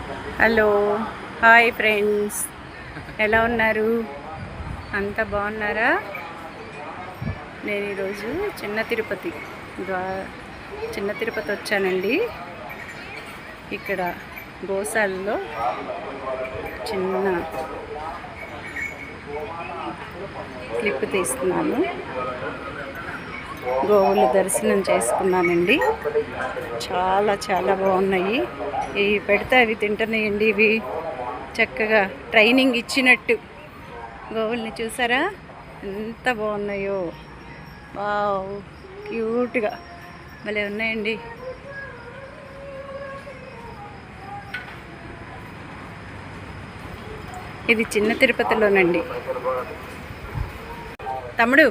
Hello, hi friends, ఎలా ఉన్నారు? అంతా బాగున్నారా? నేను ఈరోజు చిన్న తిరుపతి వచ్చానండి. ఇక్కడ గోశాలలో చిన్న క్లిప్ తీస్తున్నాను. గోవుల దర్శనం చేసుకున్నానండి. చాలా చాలా బాగున్నాయి. ఇవి పెడితే అవి తింటున్నాయండి. ఇవి చక్కగా ట్రైనింగ్ ఇచ్చినట్టు గోవుల్ని చూసారా ఎంత బాగున్నాయో. వావ్, క్యూట్గా భలే ఉన్నాయండి. ఇది చిన్న తిరుపతిలోనండి. తమ్ముడు